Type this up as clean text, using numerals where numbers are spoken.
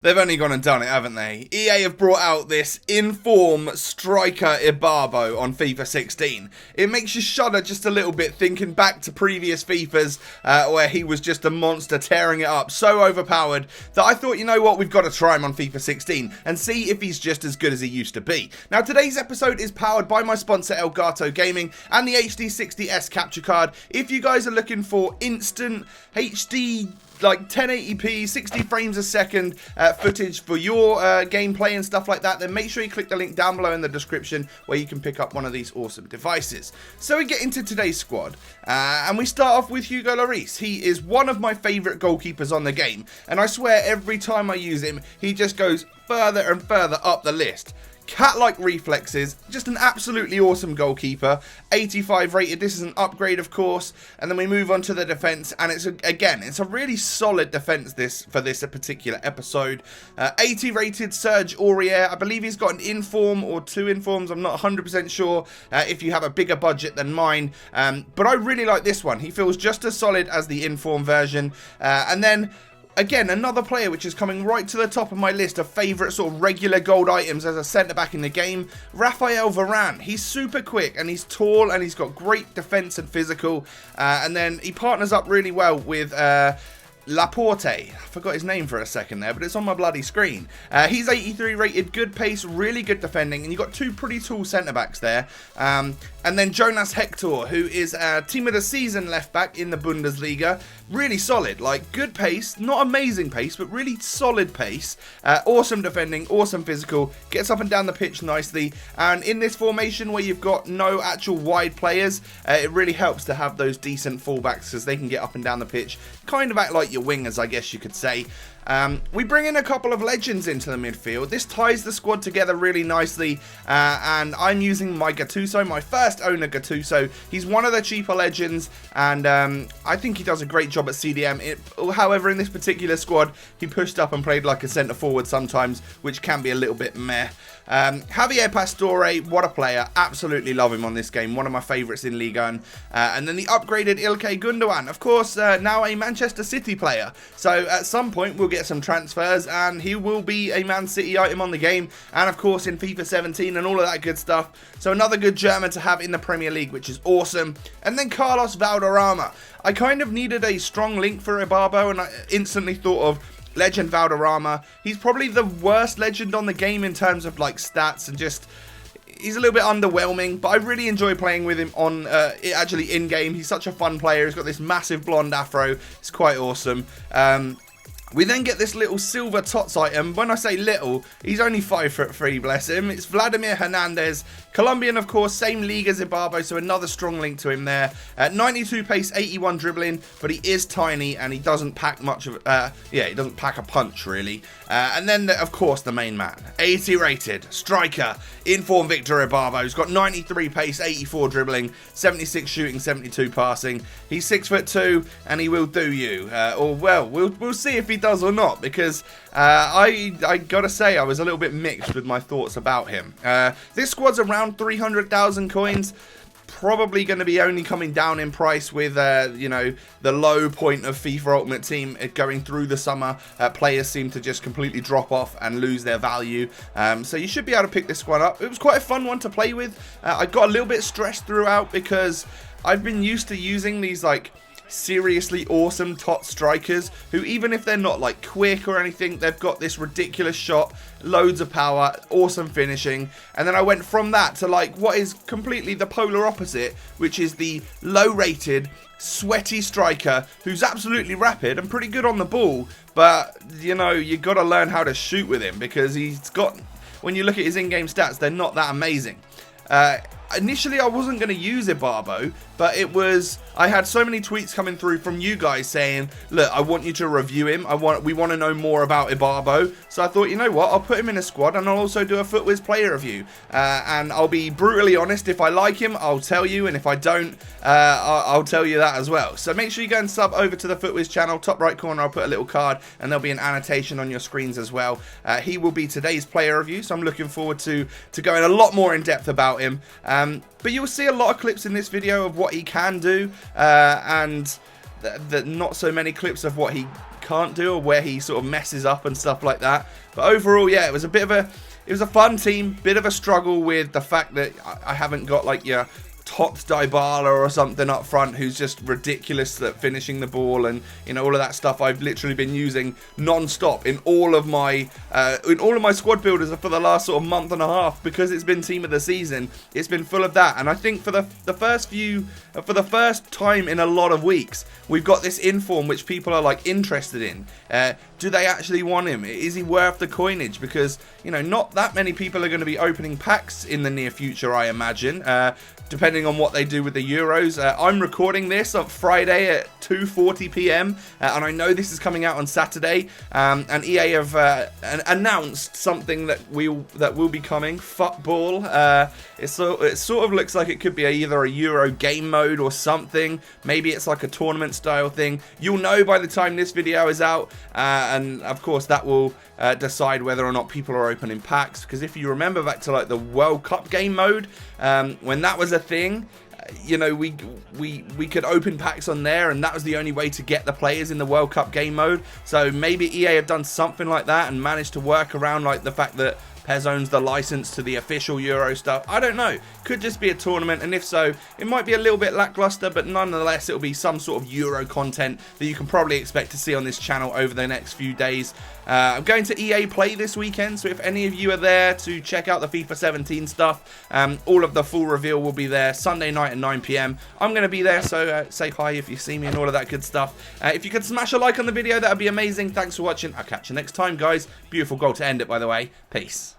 They've only gone and done it, haven't they? EA have brought out this in-form striker Ibarbo on FIFA 16. It makes you shudder just a little bit thinking back to previous FIFAs where he was just a monster tearing it up, so overpowered that I thought, you know what, we've got to try him on FIFA 16 and see if he's just as good as he used to be. Now, today's episode is powered by my sponsor Elgato Gaming and the HD60S capture card. If you guys are looking for instant HD like 1080p 60 frames a second footage for your gameplay and stuff like that, then make sure you click the link down below in the description where you can pick up one of these awesome devices. So we get into today's squad and we start off with Hugo Lloris. He is one of my favourite goalkeepers on the game, and I swear every time I use him he just goes further and further up the list. Cat-like reflexes, just an absolutely awesome goalkeeper. 85 rated, this is an upgrade of course, and then we move on to the defence, and it's a really solid defence for this particular episode. 80 rated Serge Aurier, I believe he's got an inform or two informs, I'm not 100% sure if you have a bigger budget than mine, but I really like this one. He feels just as solid as the inform version, and then again, another player which is coming right to the top of my list of favourite sort of regular gold items as a centre-back in the game, Raphael Varane. He's super quick and he's tall and he's got great defence and physical. And then he partners up really well with Laporte. I forgot his name for a second there, but it's on my bloody screen. He's 83 rated, good pace, really good defending, and you've got two pretty tall centre-backs there. And then Jonas Hector, who is team of the season left-back in the Bundesliga. Really solid, like good pace, not amazing pace, but really solid pace. Awesome defending, awesome physical, gets up and down the pitch nicely. And in this formation where you've got no actual wide players, it really helps to have those decent fullbacks because they can get up and down the pitch, kind of act like your wingers, I guess you could say. We bring in a couple of legends into the midfield. This ties the squad together really nicely, and I'm using my Gattuso, my first owner Gattuso. He's one of the cheaper legends, and I think he does a great job at CDM. However, in this particular squad, he pushed up and played like a centre forward sometimes, which can be a little bit meh. Javier Pastore, what a player. Absolutely love him on this game. One of my favourites in Ligue 1. And then the upgraded Ilkay Gundogan. Of course, now a Manchester City player. So at some point, we'll get some transfers and he will be a Man City item on the game. And of course, in FIFA 17 and all of that good stuff. So another good German to have in the Premier League, which is awesome. And then Carlos Valderrama. I kind of needed a strong link for Ibarbo and I instantly thought of Legend Valderrama. He's probably the worst legend on the game in terms of like stats and just he's a little bit underwhelming, but I really enjoy playing with him on actually in game. He's such a fun player. He's got this massive blonde afro. It's quite awesome. We then get this little silver tots item. When I say little, he's only 5'3", bless him. It's Vladimir Hernandez. Colombian, of course, same league as Ibarbo, so another strong link to him there. 92 pace, 81 dribbling, but he is tiny and he doesn't pack much of, he doesn't pack a punch, really. And then, of course, the main man. 80 rated, striker, in-form Victor Ibarbo. He's got 93 pace, 84 dribbling, 76 shooting, 72 passing. He's 6'2", and he will do you. Or, well, we'll see if he does or not, because I gotta say I was a little bit mixed with my thoughts about him. This squad's around 300,000 coins, probably going to be only coming down in price with you know, the low point of FIFA Ultimate Team going through the summer. Players seem to just completely drop off and lose their value, so you should be able to pick this one up. It was quite a fun one to play with. I got a little bit stressed throughout because I've been used to using these like seriously awesome top strikers who, even if they're not like quick or anything, they've got this ridiculous shot, loads of power, awesome finishing. And then I went from that to like what is completely the polar opposite, which is the low rated sweaty striker who's absolutely rapid and pretty good on the ball, but you know, you got to learn how to shoot with him because he's got, when you look at his in-game stats, they're not that amazing. Initially, I wasn't going to use Ibarbo, but I had so many tweets coming through from you guys saying, look, I want you to review him. We want to know more about Ibarbo. So I thought, you know what, I'll put him in a squad and I'll also do a FUTWIZ player review. And I'll be brutally honest, if I like him, I'll tell you. And if I don't, I'll tell you that as well. So make sure you go and sub over to the FUTWIZ channel. Top right corner, I'll put a little card and there'll be an annotation on your screens as well. He will be today's player review. So I'm looking forward to going a lot more in depth about him. But you'll see a lot of clips in this video of what he can do, and the not so many clips of what he can't do, or where he sort of messes up and stuff like that. But overall, yeah, it was a fun team, bit of a struggle with the fact that I haven't got like your Tots Dybala or something up front who's just ridiculous at finishing the ball, and you know, all of that stuff I've literally been using non-stop in all of my squad builders for the last sort of month and a half, because it's been team of the season. It's been full of that, and I think for the first time in a lot of weeks, we've got this inform which people are like interested in. Do they actually want him? Is he worth the coinage? Because, you know, not that many people are going to be opening packs in the near future, I imagine, depending on what they do with the Euros. I'm recording this on Friday at 2:40 p.m. And I know this is coming out on Saturday. And EA have announced something that will be coming. Football. It sort of looks like it could be either a Euro game mode or something. Maybe it's like a tournament style thing. You'll know by the time this video is out. And of course that will decide whether or not people are opening packs. Because if you remember back to like the World Cup game mode, when that was a thing, you know, we could open packs on there, and that was the only way to get the players in the World Cup game mode. So maybe EA have done something like that and managed to work around like the fact that PES owns the license to the official Euro stuff. I don't know. Could just be a tournament, and if so, it might be a little bit lackluster, but nonetheless, it'll be some sort of Euro content that you can probably expect to see on this channel over the next few days. I'm going to EA Play this weekend, so if any of you are there to check out the FIFA 17 stuff, all of the full reveal will be there Sunday night at 9 p.m. I'm going to be there, so say hi if you see me and all of that good stuff. If you could smash a like on the video, that would be amazing. Thanks for watching. I'll catch you next time, guys. Beautiful goal to end it, by the way. Peace.